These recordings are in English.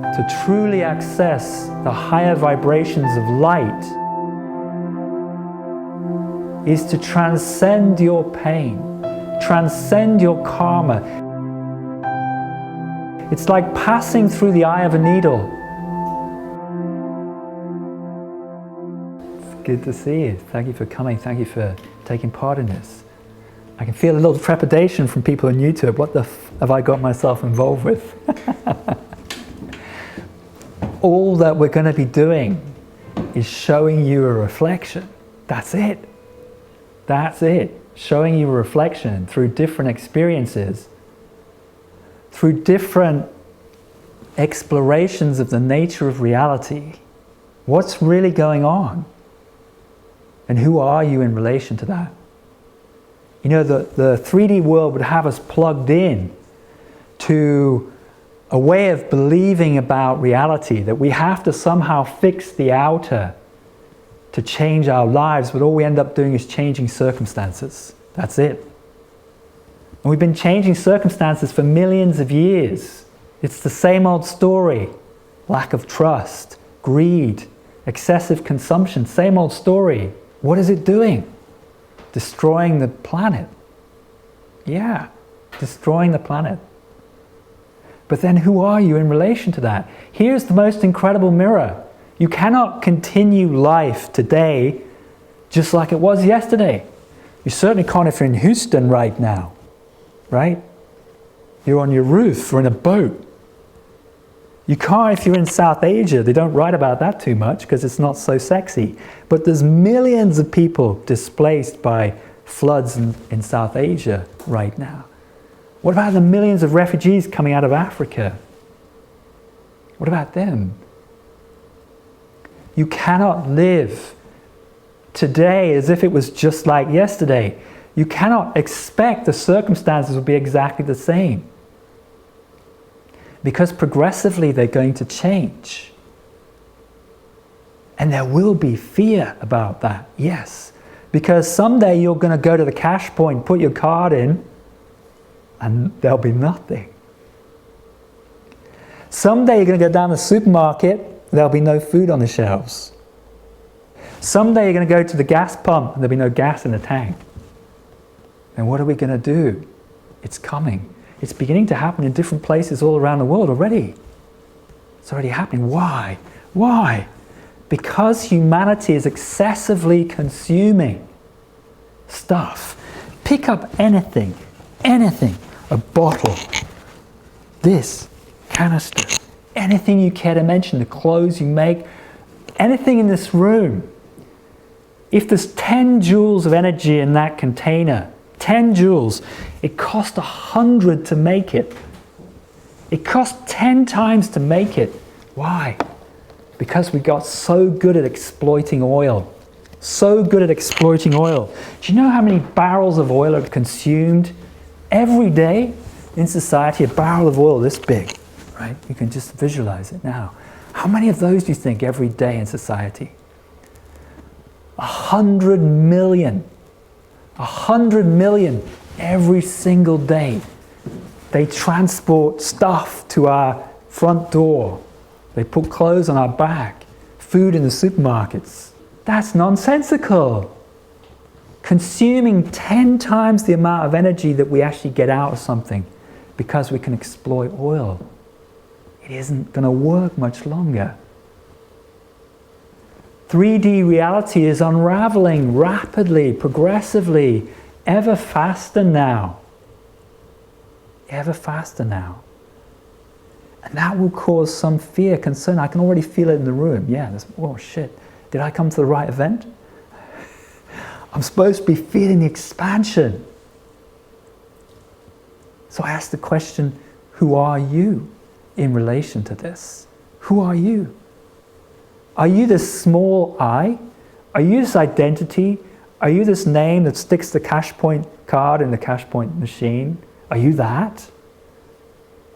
to truly access the higher vibrations of light is to transcend your pain, transcend your karma. It's like passing through the eye of a needle. It's good to see you. Thank you for coming. Thank you for taking part in this. I can feel a little trepidation from people who are new to it. What the f have I got myself involved with? All that we're going to be doing is showing you a reflection. That's it. That's it. Showing you a reflection through different experiences, through different explorations of the nature of reality. What's really going on? And who are you in relation to that? You know, the 3D world would have us plugged in to a way of believing about reality, that we have to somehow fix the outer to change our lives, but all we end up doing is changing circumstances. That's it. And we've been changing circumstances for millions of years. It's the same old story. Lack of trust, greed, excessive consumption, same old story. What is it doing? Destroying the planet. Yeah, destroying the planet. But then who are you in relation to that? Here's the most incredible mirror. You cannot continue life today just like it was yesterday. You certainly can't if you're in Houston right now, right? You're on your roof or in a boat. You can't if you're in South Asia. They don't write about that too much because it's not so sexy. But there's millions of people displaced by floods in South Asia right now. What about the millions of refugees coming out of Africa? What about them? You cannot live today as if it was just like yesterday. You cannot expect the circumstances will be exactly the same. Because progressively they're going to change. And there will be fear about that, yes. Because someday you're going to go to the cash point, put your card in, and there'll be nothing. Someday you're going to go down the supermarket, there'll be no food on the shelves. Someday you're going to go to the gas pump, and there'll be no gas in the tank. And what are we going to do? It's coming. It's beginning to happen in different places all around the world already. It's already happening. Why? Why? Because humanity is excessively consuming stuff. Pick up anything, a bottle, this, canister, anything you care to mention, the clothes you make, anything in this room. If there's 10 joules of energy in that container, 10 joules, it cost 100 to make it. It cost 10 times to make it. Why? Because we got so good at exploiting oil. So good at exploiting oil. Do you know how many barrels of oil are consumed every day in society? A barrel of oil this big, right? You can just visualize it now. How many of those do you think every day in society? 100 million. 100 million every single day. They transport stuff to our front door. They put clothes on our back, food in the supermarkets. That's nonsensical. Consuming 10 times the amount of energy that we actually get out of something because we can exploit oil. It isn't going to work much longer. 3D reality is unraveling rapidly, progressively, ever faster now. Ever faster now. And that will cause some fear, concern. I can already feel it in the room. Yeah, oh shit, did I come to the right event? I'm supposed to be feeling the expansion. So I ask the question, who are you in relation to this? Who are you? Are you this small I? Are you this identity? Are you this name that sticks the cash point card in the cash point machine? Are you that?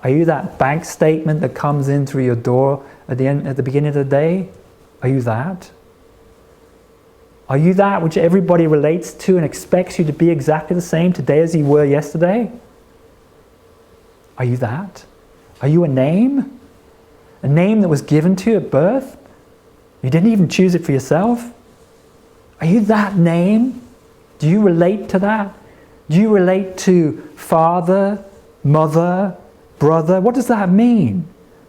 Are you that bank statement that comes in through your door at the beginning of the day? Are you that? Are you that which everybody relates to and expects you to be exactly the same today as you were yesterday? Are you that? Are you a name? A name that was given to you at birth? You didn't even choose it for yourself? Are you that name? Do you relate to that? Do you relate to father, mother, brother? What does that mean?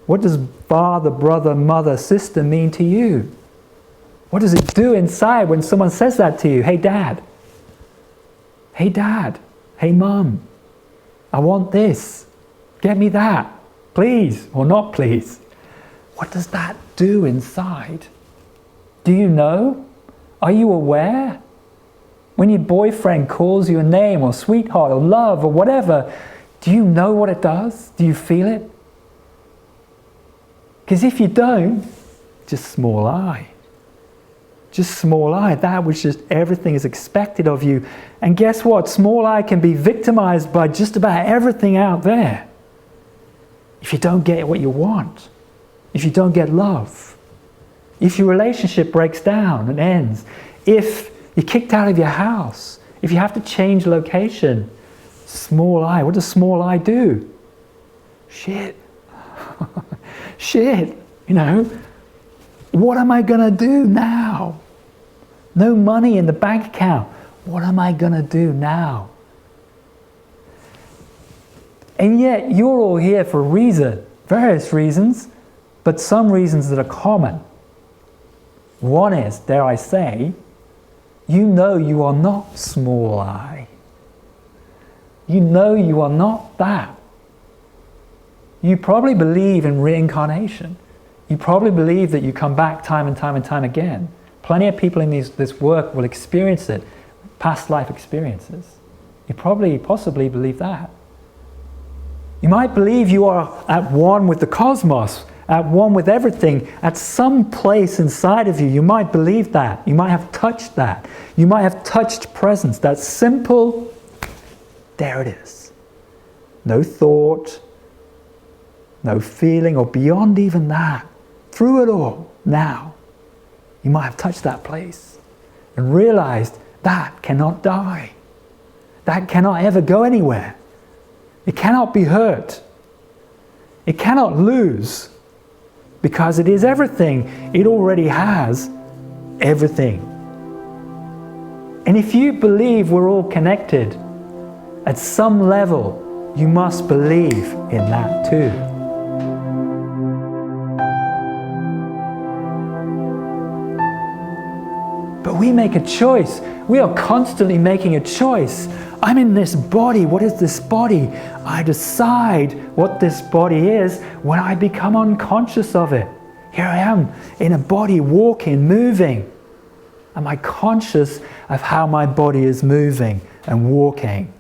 What does father, brother, mother, sister mean to you? What does it do inside when someone says that to you? Hey dad. Hey dad. Hey mum. I want this. Get me that. Please or not please. What does that do inside? Do you know? Are you aware? When your boyfriend calls you a name or sweetheart or love or whatever, do you know what it does? Do you feel it? Because if you don't, just small I. Just small I, that which just everything is expected of you. And guess what? Small I can be victimized by just about everything out there. If you don't get what you want, if you don't get love, if your relationship breaks down and ends, if you're kicked out of your house, if you have to change location, small I, what does small I do? Shit. Shit, you know. What am I going to do now? No money in the bank account. What am I going to do now? And yet you're all here for a reason, various reasons, but some reasons that are common. One is, dare I say, you know you are not small I. You know you are not that. You probably believe in reincarnation. You probably believe that you come back time and time and time again. Plenty of people in this work will experience it, past life experiences. You possibly believe that. You might believe you are at one with the cosmos, at one with everything. At some place inside of you, you might believe that. You might have touched that. You might have touched presence. That simple, there it is. No thought, no feeling, or beyond even that. Through it all, now, you might have touched that place and realized that cannot die. That cannot ever go anywhere. It cannot be hurt. It cannot lose because it is everything. It already has everything. And if you believe we're all connected, at some level, you must believe in that too. But we make a choice. We are constantly making a choice. I'm in this body. What is this body? I decide what this body is when I become unconscious of it. Here I am in a body, walking, moving. Am I conscious of how my body is moving and walking?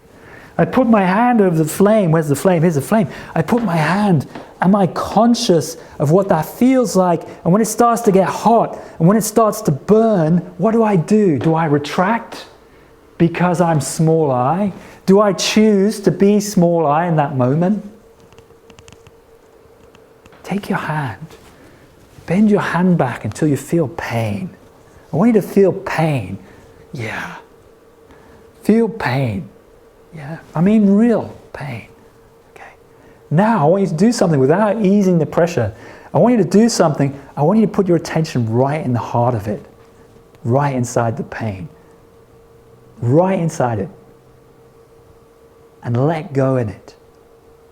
I put my hand over the flame. Where's the flame? Here's the flame. I put my hand. Am I conscious of what that feels like? And when it starts to get hot and when it starts to burn, what do? Do I retract because I'm small I? Do I choose to be small I in that moment? Take your hand. Bend your hand back until you feel pain. I want you to feel pain. Yeah. Feel pain. Yeah. I mean real pain. Now, I want you to do something without easing the pressure. I want you to do something. I want you to put your attention right in the heart of it. Right inside the pain. Right inside it. And let go in it.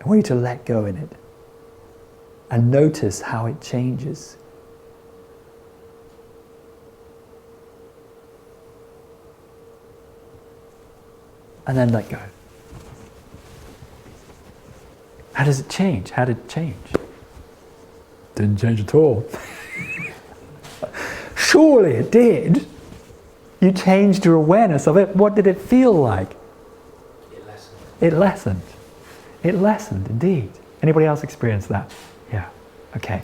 I want you to let go in it. And notice how it changes. And then let go. How does it change? How did it change? Didn't change at all. Surely it did. You changed your awareness of it. What did it feel like? It lessened. It lessened. It lessened, indeed. Anybody else experience that? Yeah. Okay.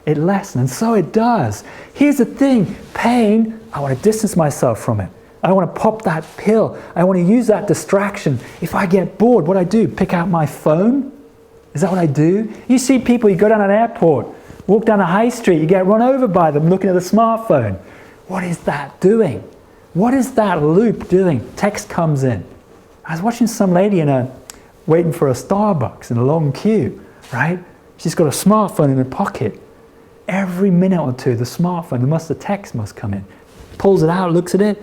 It lessened, and so it does. Here's the thing. Pain, I want to distance myself from it. I want to pop that pill. I want to use that distraction. If I get bored, what do? Pick out my phone? Is that what I do? You see people, you go down an airport, walk down a high street, you get run over by them looking at the smartphone. What is that doing? What is that loop doing? Text comes in. I was watching some lady waiting for a Starbucks in a long queue, right? She's got a smartphone in her pocket. Every minute or two, the smartphone, the text must come in. Pulls it out, looks at it,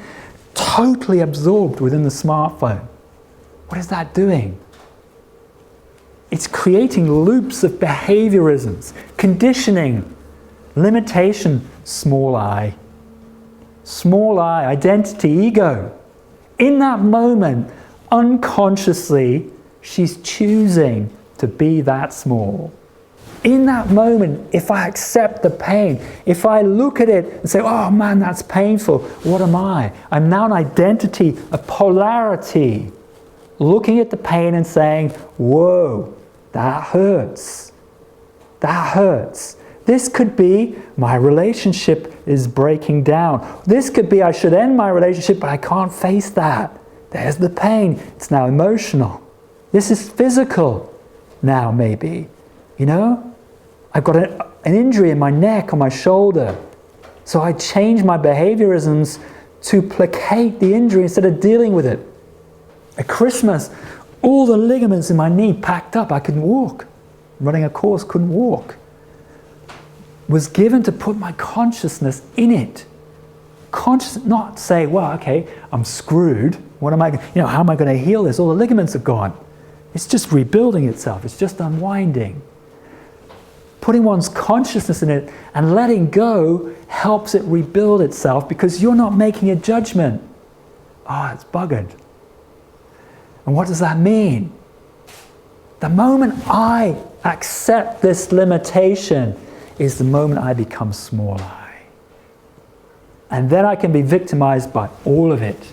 totally absorbed within the smartphone. What is that doing? It's creating loops of behaviorisms, conditioning, limitation, small I, identity, ego. In that moment, unconsciously, she's choosing to be that small. In that moment, if I accept the pain, if I look at it and say, oh man, that's painful, what am I? I'm now an identity, a polarity, looking at the pain and saying, whoa, that hurts. That hurts. This could be my relationship is breaking down. This could be I should end my relationship, but I can't face that. There's the pain. It's now emotional. This is physical now, maybe. You know? I've got an injury in my neck or my shoulder. So I change my behaviorisms to placate the injury instead of dealing with it. At Christmas, all the ligaments in my knee packed up. I couldn't walk. Running a course, couldn't walk. Was given to put my consciousness in it. Not say, well, okay, I'm screwed. What am I, how am I going to heal this? All the ligaments are gone. It's just rebuilding itself. It's just unwinding. Putting one's consciousness in it and letting go helps it rebuild itself because you're not making a judgment. Oh, it's buggered. And what does that mean? The moment I accept this limitation is the moment I become small I. And then I can be victimized by all of it.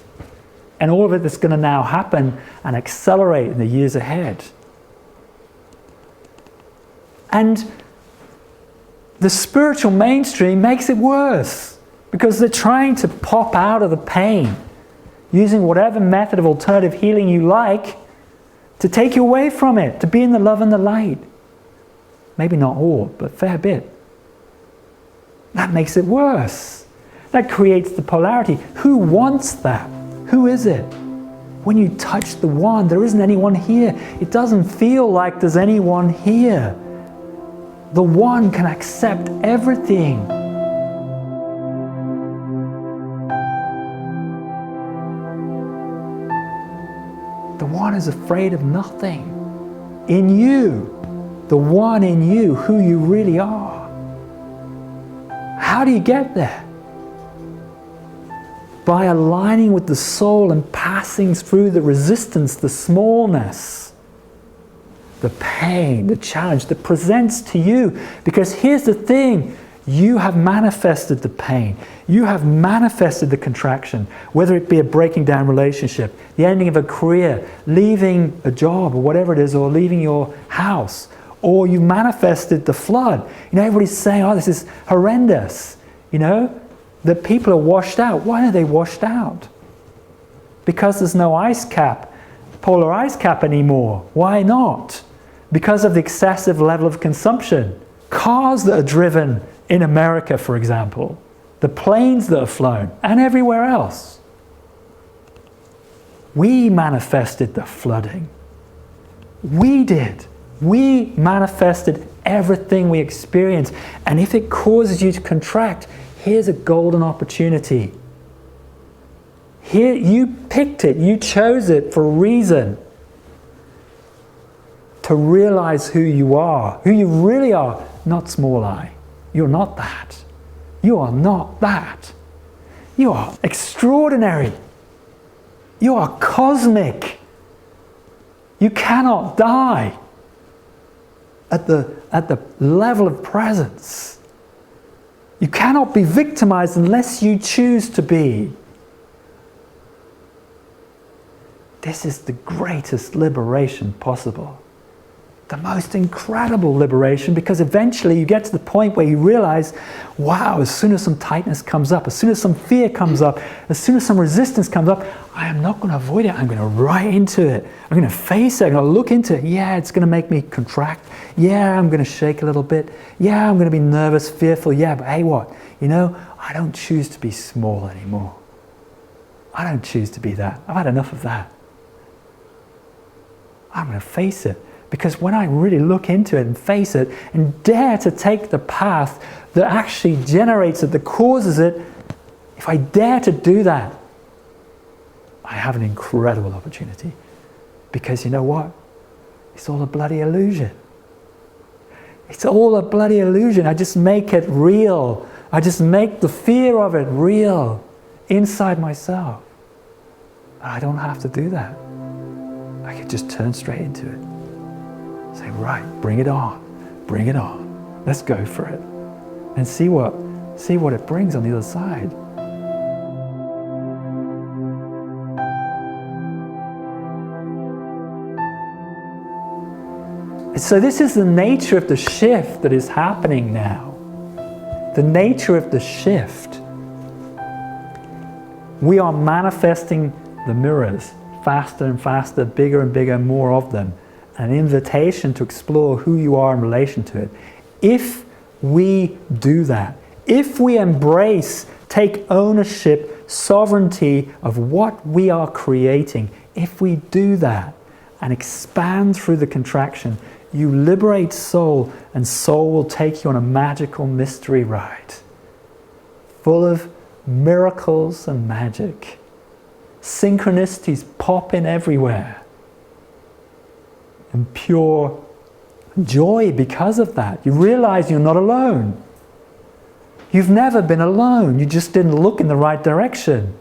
And all of it that's going to now happen and accelerate in the years ahead. And the spiritual mainstream makes it worse because they're trying to pop out of the pain using whatever method of alternative healing you like to take you away from it, to be in the love and the light. Maybe not all, but a fair bit. That makes it worse. That creates the polarity. Who wants that? Who is it? When you touch the one, there isn't anyone here. It doesn't feel like there's anyone here. The one can accept everything. The one is afraid of nothing. In you, the one in you, who you really are. How do you get there? By aligning with the soul and passing through the resistance, the smallness, the pain, the challenge that presents to you. Because here's the thing, you have manifested the pain. You have manifested the contraction, whether it be a breaking down relationship, the ending of a career, leaving a job or whatever it is, or leaving your house, or you manifested the flood. Everybody's saying, oh, this is horrendous. That people are washed out. Why are they washed out? Because there's no ice cap, polar ice cap anymore. Why not? Because of the excessive level of consumption. Cars that are driven in America, for example, the planes that are flown, and everywhere else. We manifested the flooding. We did. We manifested everything we experience. And if it causes you to contract, here's a golden opportunity. Here, you picked it, you chose it for a reason. To realize who you are, who you really are, not small I. You're not that. You are not that. You are extraordinary. You are cosmic. You cannot die at the level of presence. You cannot be victimized unless you choose to be. This is the greatest liberation possible. The most incredible liberation, because eventually you get to the point where you realize, wow, as soon as some tightness comes up, as soon as some fear comes up, as soon as some resistance comes up, I am not going to avoid it. I'm going to right into it. I'm going to face it. I'm going to look into it. Yeah, it's going to make me contract. Yeah, I'm going to shake a little bit. Yeah, I'm going to be nervous, fearful. Yeah, but hey, what? I don't choose to be small anymore. I don't choose to be that. I've had enough of that. I'm going to face it. Because when I really look into it and face it and dare to take the path that actually generates it, that causes it, if I dare to do that, I have an incredible opportunity. Because you know what? It's all a bloody illusion. It's all a bloody illusion. I just make it real. I just make the fear of it real inside myself. I don't have to do that. I can just turn straight into it. Say, right, bring it on. Bring it on. Let's go for it. And see what it brings on the other side. So this is the nature of the shift that is happening now. The nature of the shift. We are manifesting the mirrors faster and faster, bigger and bigger, more of them. An invitation to explore who you are in relation to it. If we do that, if we embrace, take ownership, sovereignty of what we are creating, if we do that and expand through the contraction, you liberate soul, and soul will take you on a magical mystery ride, full of miracles and magic. Synchronicities pop in everywhere. And pure joy because of that. You realize you're not alone. You've never been alone. You just didn't look in the right direction.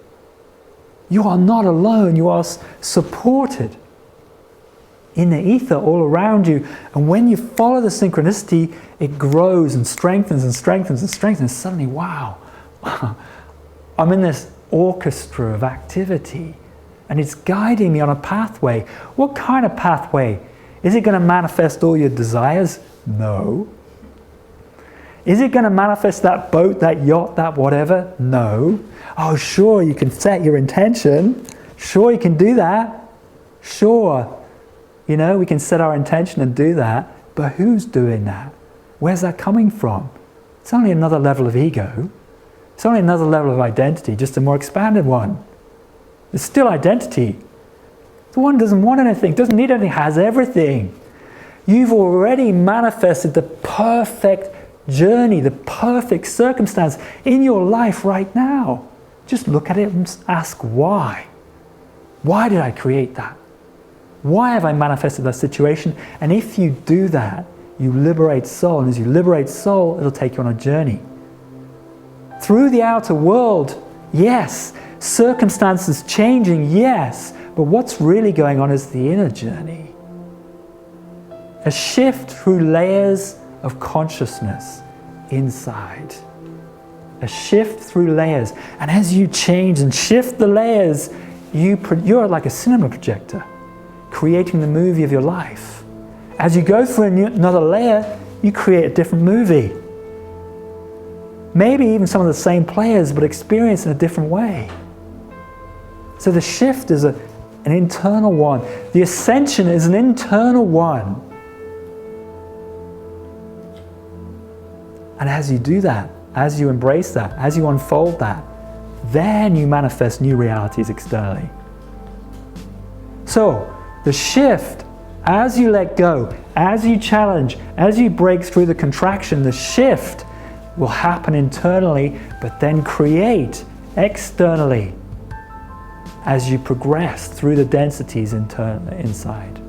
You are not alone. You are supported in the ether all around you. And when you follow the synchronicity, it grows and strengthens and strengthens and strengthens. Suddenly, wow, I'm in this orchestra of activity and it's guiding me on a pathway. What kind of pathway? Is it going to manifest all your desires? No. Is it going to manifest that boat, that yacht, that whatever? No. Oh, sure, you can set your intention. Sure, you can do that. Sure. You know, we can set our intention and do that, but who's doing that? Where's that coming from? It's only another level of ego. It's only another level of identity, just a more expanded one. It's still identity. The one doesn't want anything, doesn't need anything, has everything. You've already manifested the perfect journey, the perfect circumstance in your life right now. Just look at it and ask why. Why did I create that? Why have I manifested that situation? And if you do that, you liberate soul. And as you liberate soul, it'll take you on a journey. Through the outer world, yes. Circumstances changing, yes. But what's really going on is the inner journey. A shift through layers of consciousness inside. A shift through layers. And as you change and shift the layers, you're like a cinema projector, creating the movie of your life. As you go through another layer, you create a different movie. Maybe even some of the same players, but experienced in a different way. So the shift is an internal one. The ascension is an internal one. And as you do that, as you embrace that, as you unfold that, then you manifest new realities externally. So, the shift, as you let go, as you challenge, as you break through the contraction, the shift will happen internally, but then create externally as you progress through the densities inside.